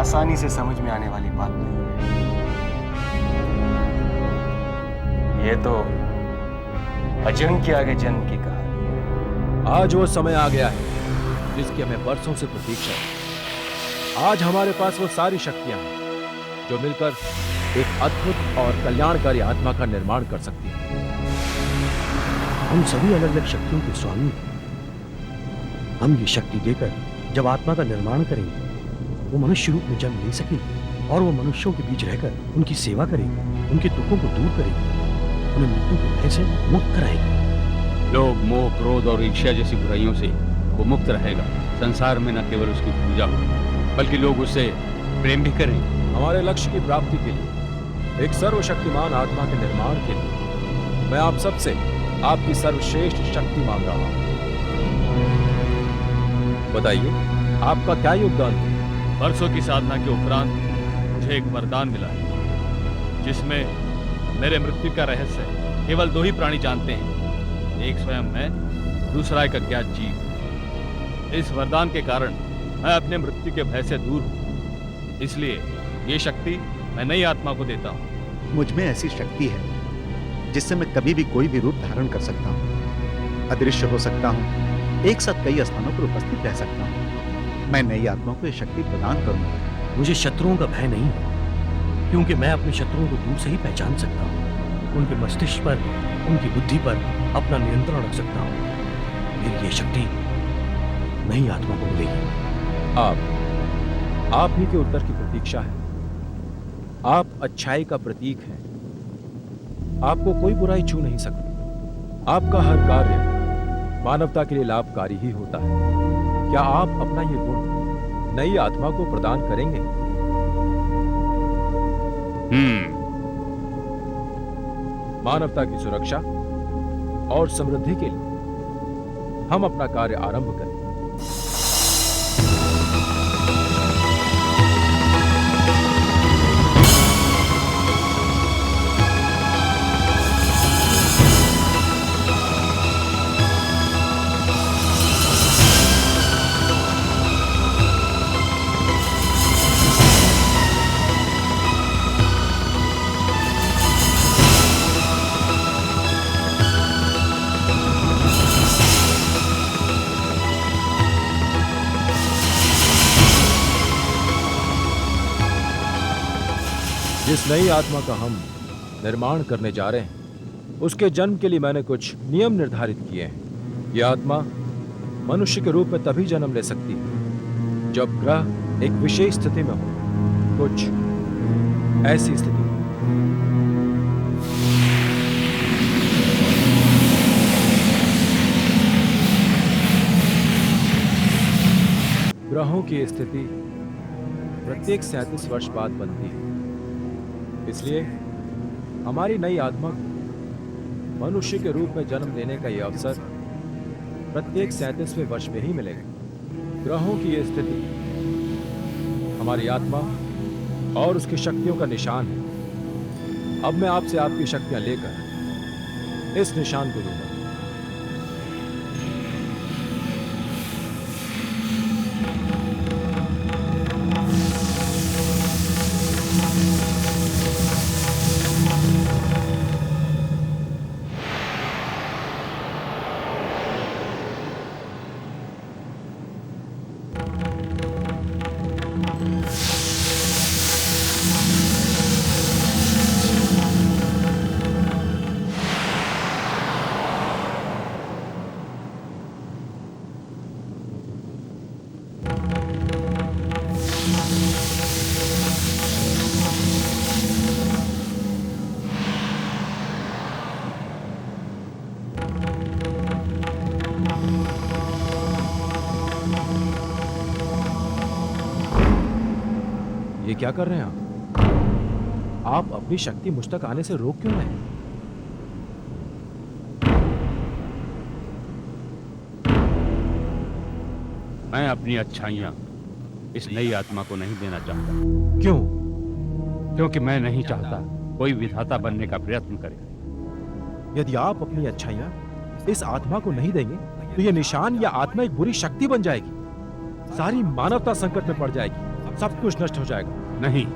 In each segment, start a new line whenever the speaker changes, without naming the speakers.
आसानी से समझ में आने वाली बात नहीं है। ये तो अजंग के आगे जन्म की कहानी।
आज वो समय आ गया है जिसकी हमें बरसों से प्रतीक्षा है। आज हमारे पास वो सारी शक्तियां हैं जो मिलकर एक अद्भुत और कल्याणकारी आत्मा का निर्माण कर सकती हैं।
हम सभी अलग अलग शक्तियों के स्वामी हैं। हम ये शक्ति देकर जब आत्मा का निर्माण करेंगे, वो मनुष्य रूप में जन्म ले सकेगी और वो मनुष्यों के बीच रहकर उनकी सेवा करेगी, उनके दुखों को दूर करेगी, उन्हें मृत्यु के भय से मुक्त कराएगी।
लोभ, मोह, क्रोध और ईर्ष्या जैसी बुराइयों से वो मुक्त रहेगा। संसार में न केवल उसकी पूजा हो, बल्कि लोग उससे प्रेम भी करेंगे।
हमारे लक्ष्य की प्राप्ति के लिए, एक सर्वशक्तिमान आत्मा के निर्माण के लिए मैं आप सबसे आपकी सर्वश्रेष्ठ शक्ति मांग रहा हूं। बताइए, आपका क्या योगदान है?
वर्षों की साधना के उपरांत मुझे एक वरदान मिला है, जिसमें मेरे मृत्यु का रहस्य केवल 2 ही प्राणी जानते हैं, एक स्वयं मैं, दूसरा एक अज्ञात जीव। इस वरदान के कारण मैं अपने मृत्यु के भय से दूर हूँ, इसलिए ये शक्ति मैं नई आत्मा को देता हूँ।
मुझ में ऐसी शक्ति है जिससे मैं कभी भी कोई भी रूप धारण कर सकता हूँ, अदृश्य हो सकता हूँ, एक साथ कई स्थानों पर उपस्थित रह सकता हूँ। मैं नई आत्मा को यह शक्ति प्रदान करूंगा।
मुझे शत्रुओं का भय नहीं है, क्योंकि मैं अपने शत्रुओं को दूर से ही पहचान सकता हूँ। उनके मस्तिष्क पर, उनकी बुद्धि पर अपना नियंत्रण रख सकता हूँ। मेरी ये शक्ति नई आत्मा को मिलेगी।
आप ही के उत्तर की प्रतीक्षा है। आप अच्छाई का प्रतीक हैं। आपको कोई बुराई छू नहीं सकती। आपका हर कार्य मानवता के लिए लाभकारी ही होता है। क्या आप अपना ये गुण नई आत्मा को प्रदान करेंगे? मानवता की सुरक्षा और समृद्धि के लिए हम अपना कार्य आरंभ करें। जिस नई आत्मा का हम निर्माण करने जा रहे हैं, उसके जन्म के लिए मैंने कुछ नियम निर्धारित किए हैं। यह आत्मा मनुष्य के रूप में तभी जन्म ले सकती है जब ग्रह एक विशेष स्थिति में हो। कुछ ऐसी स्थिति ग्रहों की स्थिति प्रत्येक 37 वर्ष बाद बनती है। इसलिए हमारी नई आत्मा को मनुष्य के रूप में जन्म लेने का यह अवसर प्रत्येक 37वें वर्ष में ही मिलेगा। ग्रहों की यह स्थिति हमारी आत्मा और उसकी शक्तियों का निशान है। अब मैं आपसे आपकी शक्तियां लेकर इस निशान को दूंगा। ये क्या कर रहे हैं आप अपनी शक्ति मुझ तक आने से रोक क्यों रहे हैं?
मैं अपनी अच्छाइयां इस नई आत्मा को नहीं देना चाहता।
क्यों?
क्योंकि मैं नहीं चाहता कोई विधाता बनने का प्रयत्न करे।
यदि आप अपनी अच्छाइयां इस आत्मा को नहीं देंगे तो यह निशान या आत्मा एक बुरी शक्ति बन जाएगी। सारी मानवता संकट में पड़ जाएगी। सब कुछ नष्ट हो जाएगा।
नहीं,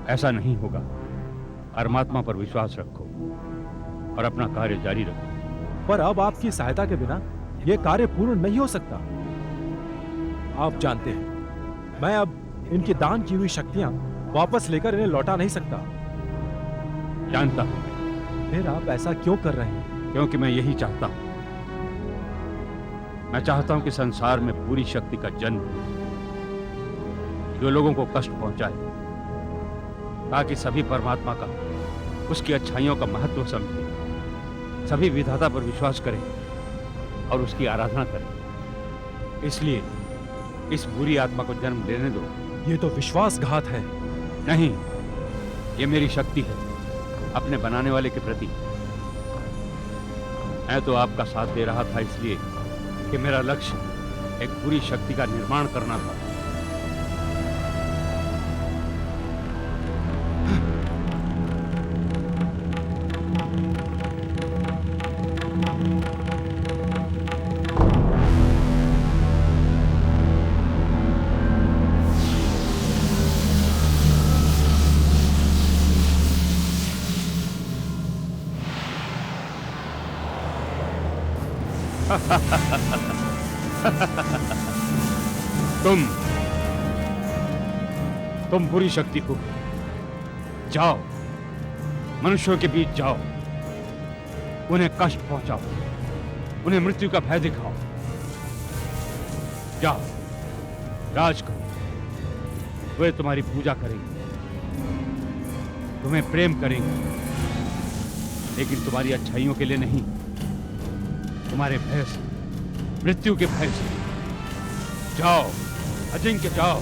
ऐसा नहीं होगा। परमात्मा पर विश्वास रखो और अपना कार्य जारी रखो।
पर अब आपकी सहायता के बिना यह कार्य पूर्ण नहीं हो सकता। आप जानते हैं, मैं अब इनकी दान की हुई शक्तियां वापस लेकर इन्हें लौटा नहीं सकता।
जानता हूं,
फिर आप ऐसा क्यों कर रहे हैं?
क्योंकि मैं यही चाहता हूं। मैं चाहता हूं कि संसार में बुरी शक्ति का जन्म हो, जो लोगों को कष्ट पहुंचाए, ताकि सभी परमात्मा का, उसकी अच्छाइयों का महत्व समझें, सभी विधाता पर विश्वास करें और उसकी आराधना करें। इसलिए इस बुरी आत्मा को जन्म लेने दो।
ये तो विश्वासघात है।
नहीं, ये मेरी शक्ति है अपने बनाने वाले के प्रति। मैं तो आपका साथ दे रहा था इसलिए कि मेरा लक्ष्य एक बुरी शक्ति का निर्माण करना था। तुम बुरी शक्ति हो। जाओ, मनुष्यों के बीच जाओ, उन्हें कष्ट पहुंचाओ, उन्हें मृत्यु का भय दिखाओ। जाओ, राज करो। वे तुम्हारी पूजा करेंगे, तुम्हें प्रेम करेंगे, लेकिन तुम्हारी अच्छाइयों के लिए नहीं, तुम्हारे भय से, मृत्यु के भय से। जाओ अजिंक्य, जाओ।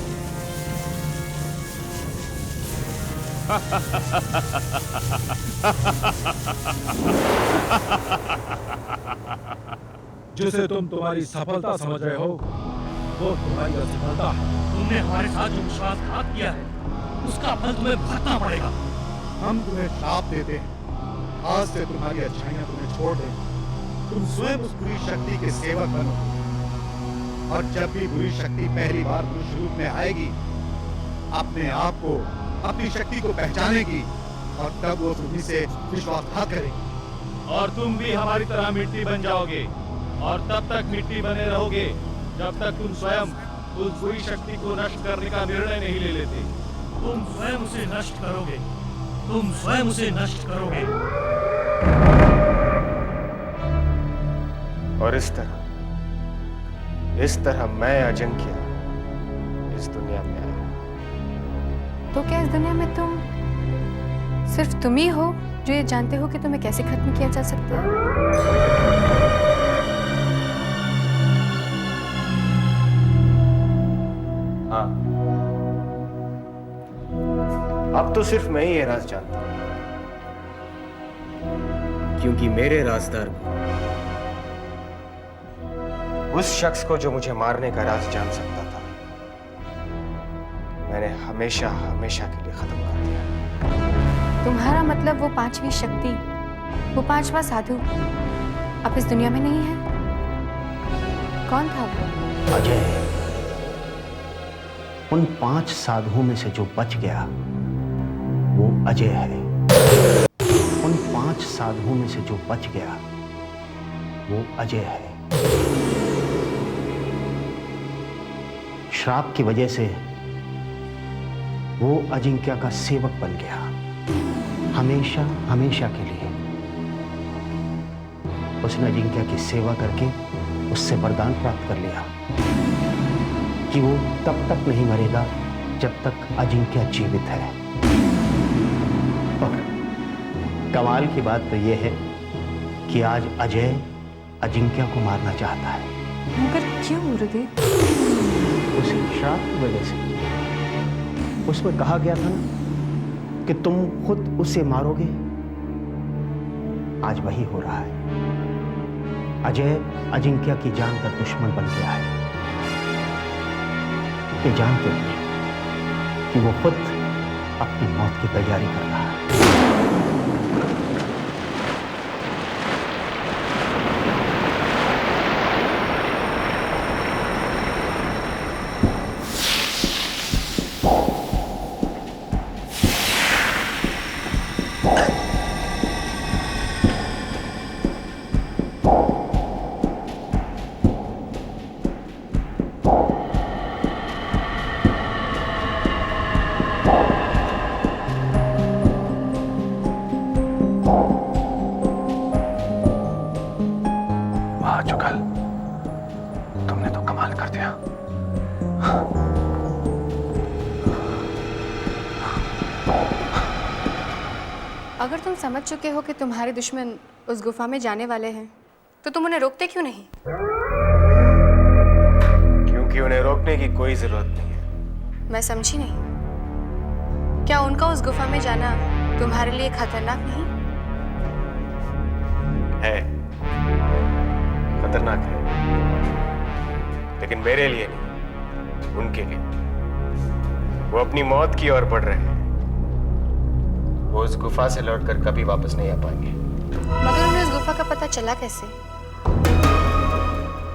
जिसे तुम तुम्हारी सफलता समझ रहे हो, वो तुम्हारी असफलता है।
तुमने हमारे साथ जो विश्वासघात किया है, उसका फल तुम्हें भुगतना पड़ेगा।
हम तुम्हें श्राप देते हैं, आज से तुम्हारी अच्छाइयां तुम्हें छोड़ दें। तुम स्वयं उस बुरी शक्ति के सेवक बनो, और जब भी बुरी शक्ति पहली बार मनुष्य रूप में आएगी, अपने आप को, अपनी शक्ति को पहचानेगी, और तब वो तुम्ही से विश्वासघात करेगी।
और तुम भी हमारी तरह मिट्टी बन जाओगे, और तब तक मिट्टी बने रहोगे जब तक तुम स्वयं उस बुरी शक्ति को नष्ट करने का निर्णय नहीं ले लेते।
तुम स्वयं उसे नष्ट करोगे, तुम स्वयं उसे नष्ट करोगे।
और इस तरह मैं अजिंक्य इस दुनिया में आया।
तो क्या इस दुनिया में सिर्फ तुम ही हो जो ये जानते हो कि तुम्हें कैसे खत्म किया जा सकता है?
हाँ, अब तो सिर्फ मैं ही ये राज जानता हूं, क्योंकि मेरे राजदार को, उस शख्स को जो मुझे मारने का राज जान सकता था, मैंने हमेशा हमेशा के लिए खत्म कर दिया।
तुम्हारा मतलब वो पांचवी शक्ति, वो पांचवा साधु अब इस दुनिया में नहीं है? कौन था वो?
अजय, उन 5 साधुओं में से जो बच गया वो अजय है। उन 5 साधुओं में से जो बच गया वो अजय है। श्राप की वजह से वो अजिंक्य का सेवक बन गया, हमेशा हमेशा के लिए। उसने अजिंक्य की सेवा करके उससे वरदान प्राप्त कर लिया कि वो तब तक नहीं मरेगा जब तक अजिंक्य जीवित है। और कमाल की बात तो यह है कि आज अजय अजिंक्य को मारना चाहता है।
मगर क्यों गुरुदेव?
उसी श्राप की वजह से। उसमें कहा गया था ना कि तुम खुद उसे मारोगे। आज वही हो रहा है। अजय अजिंक्य की जान का दुश्मन बन गया है। ये जानते हुए कि वो खुद अपनी मौत की तैयारी कर रहा है।
अगर तुम समझ चुके हो कि तुम्हारे दुश्मन उस गुफा में जाने वाले हैं, तो तुम उन्हें रोकते क्यों नहीं?
क्योंकि उन्हें रोकने की कोई जरूरत नहीं है।
मैं समझी नहीं। क्या उनका उस गुफा में जाना तुम्हारे लिए खतरनाक नहीं?
है, खतरनाक है, लेकिन मेरे लिए नहीं, उनके लिए। वो अपनी मौत की ओर बढ़ रहे हैं। वो उस गुफा से लौटकर कभी वापस नहीं आ पाएंगे।
मगर उन्हें उस गुफा का पता चला कैसे?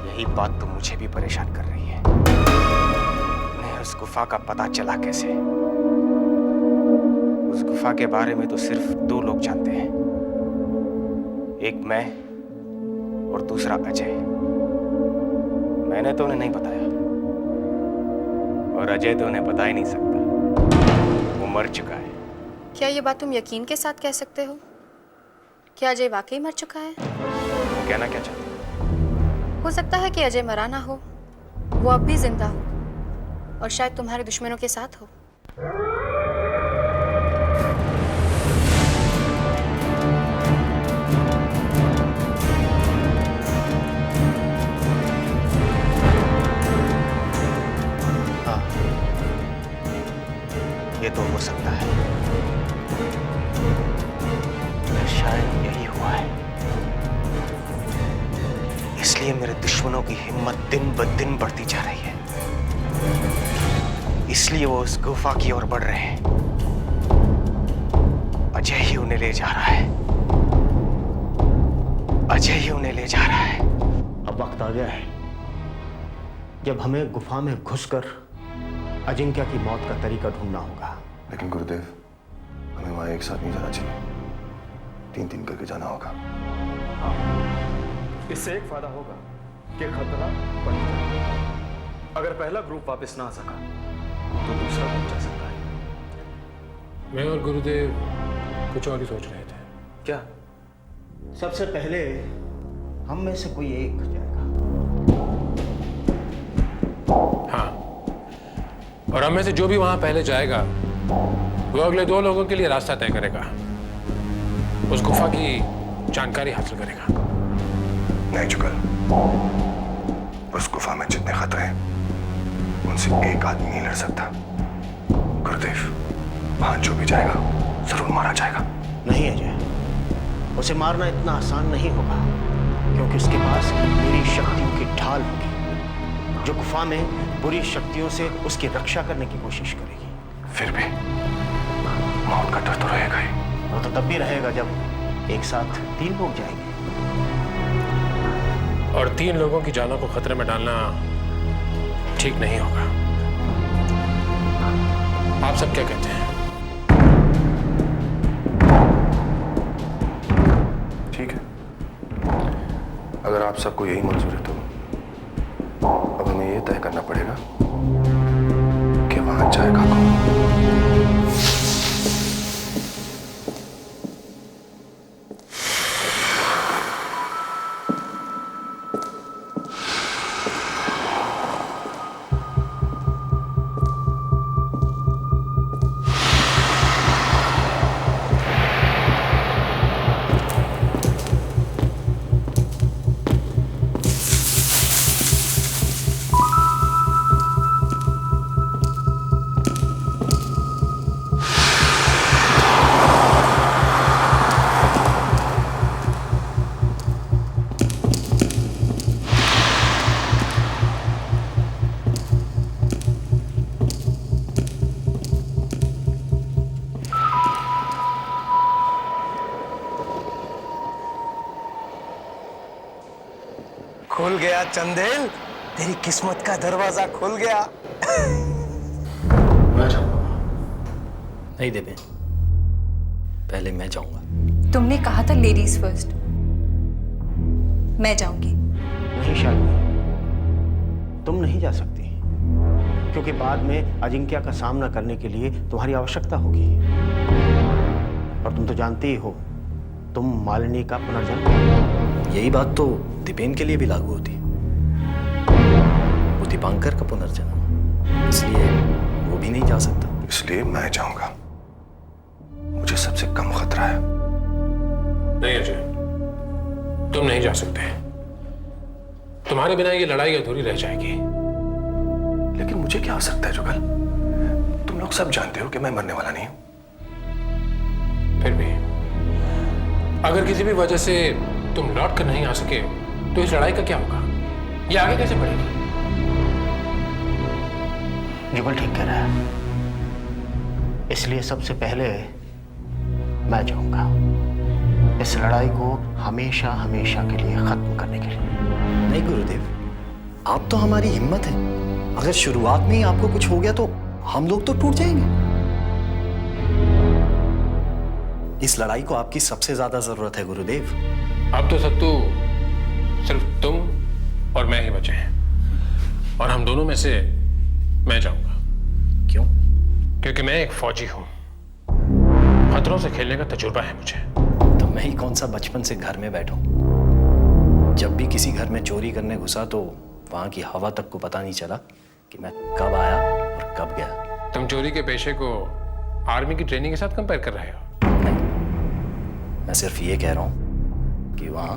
यही बात तो मुझे भी परेशान कर रही है। उन्हें उस गुफा का पता चला कैसे? उस गुफा के बारे में तो सिर्फ 2 लोग जानते हैं, एक मैं और दूसरा अजय। मैंने तो उन्हें नहीं बताया, और अजय तो उन्हें बता ही नहीं सकता। वो मर चुका है।
क्या ये बात तुम यकीन के साथ कह सकते हो? क्या अजय वाकई मर चुका है?
कहना क्या चाहते हो?
हो सकता है कि अजय मरा ना हो, वो अब भी जिंदा हो, और शायद तुम्हारे दुश्मनों के साथ हो।
हाँ, ये तो हो सकता है। शायद यही हुआ है। इसलिए मेरे दुश्मनों की हिम्मत दिन ब दिन बढ़ती जा रही है। इसलिए वो उस गुफा की ओर बढ़ रहे हैं। अजय ही उन्हें ले जा रहा है। अजय ही उन्हें ले जा रहा है।
अब वक्त आ गया है जब हमें गुफा में घुसकर अजिंक्य की मौत का तरीका ढूंढना होगा।
लेकिन गुरुदेव, हमें वहां एक साथ नहीं जाना चाहिए, 3-3 करके जाना होगा।
इससे एक फायदा होगा कि खतरा बढ़ जाएगा। अगर पहला ग्रुप वापस ना आ सका तो दूसरा ग्रुप जा सकता है।
मैं और गुरुदेव कुछ और ही सोच रहे थे।
क्या?
सबसे पहले हम में से कोई एक जाएगा।
हाँ, और हम में से जो भी वहां पहले जाएगा वो अगले 2 लोगों के लिए रास्ता तय करेगा, उस गुफा की जानकारी हासिल करेगा।
नहीं जुगल, उस गुफा में जितने खतरे हैं उनसे एक आदमी नहीं लड़ सकता। गुरुदेव, वहां जो भी जाएगा जरूर मारा जाएगा।
नहीं अजय, उसे मारना इतना आसान नहीं होगा, क्योंकि उसके पास बुरी शक्तियों की ढाल होगी जो गुफा में बुरी शक्तियों से उसकी रक्षा करने की कोशिश करेगी।
फिर भी मौत का डर तो रहेगा ही।
वो तो तब भी रहेगा जब एक साथ 3 लोग जाएंगे।
और 3 लोगों की जानों को खतरे में डालना ठीक नहीं होगा। आप सब क्या कहते हैं?
ठीक है, अगर आप सबको यही मंजूर है तो अब हमें ये तय करना पड़ेगा कि वहां जाएगा कौन।
खुल गया चंदेल, तेरी किस्मत का दरवाजा खुल गया।
मैं जाऊंगा।
नहीं देवें, पहले मैं जाऊंगा।
तुमने कहा था लेडीज फर्स्ट। मैं जाऊंगी।
नहीं शालिनी, तुम नहीं जा सकती, क्योंकि बाद में अजिंक्य का सामना करने के लिए तुम्हारी आवश्यकता होगी। और तुम तो जानते ही हो, तुम मालिनी का पुनर्जन्म।
यही बात तो दीपेन के लिए भी लागू होती। वो दीपांकर का पुनर्जन्म, इसलिए वो भी नहीं जा सकता।
इसलिए मैं जाऊंगा। मुझे सबसे कम खतरा है।
नहीं अजय, तुम नहीं जा सकते। तुम्हारे बिना ये लड़ाई अधूरी रह जाएगी।
लेकिन मुझे क्या हो सकता है जुगल? तुम लोग सब जानते हो कि मैं मरने वाला नहीं हूं।
फिर भी अगर किसी भी वजह से तुम लौट कर नहीं आ सके तो इस लड़ाई का क्या होगा? ये आगे कैसे बढ़ेगी?
जुगल ठीक कह रहा है, इसलिए सबसे पहले मैं जाऊंगा इस लड़ाई को हमेशा हमेशा के लिए खत्म करने के लिए।
नहीं गुरुदेव, आप तो हमारी हिम्मत है। अगर शुरुआत में ही आपको कुछ हो गया तो हम लोग तो टूट जाएंगे। इस लड़ाई को आपकी सबसे ज्यादा जरूरत है गुरुदेव।
अब तो सत्तू सिर्फ तुम और मैं ही बचे हैं, और हम दोनों में से मैं जाऊंगा।
क्यों?
क्योंकि मैं एक फौजी हूं, खतरों से खेलने का तजुर्बा है मुझे।
तो मैं ही कौन सा बचपन से घर में बैठूं। जब भी किसी घर में चोरी करने घुसा तो वहां की हवा तक को पता नहीं चला कि मैं कब आया और कब गया।
तुम चोरी के पेशे को आर्मी की ट्रेनिंग के साथ कंपेयर कर रहे हो?
नहीं, मैं सिर्फ ये कह रहा हूं कि वहां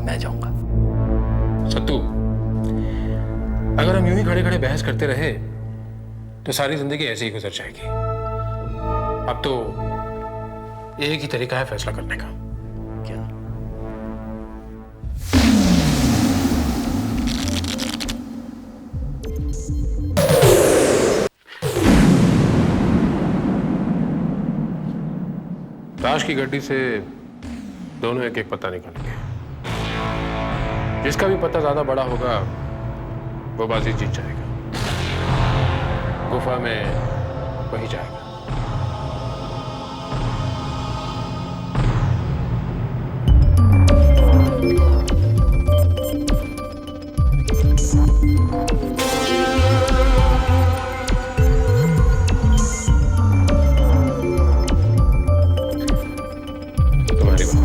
मैं जाऊंगा।
सत्तू, अगर हम यूं ही खड़े खड़े बहस करते रहे तो सारी जिंदगी ऐसे ही गुजर जाएगी। अब तो एक ही तरीका है फैसला करने का।
क्या?
ताश की गड्डी से दोनों एक एक पत्ता निकालेंगे। जिसका भी पत्ता ज्यादा बड़ा होगा वो बाजी जीत जाएगा। गुफा में वही जाएगा। तुम्हारी बात।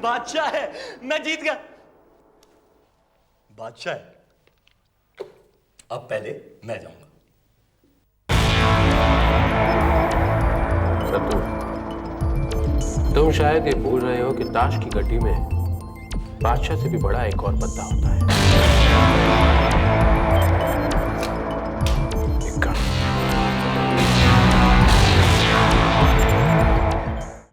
बादशाह है, मैं जीत गया। बादशाह है, अब पहले मैं जाऊंगा।
सत्तू, तुम शायद ये भूल रहे हो कि ताश की गड्डी में बादशाह से भी बड़ा एक और पत्ता होता है।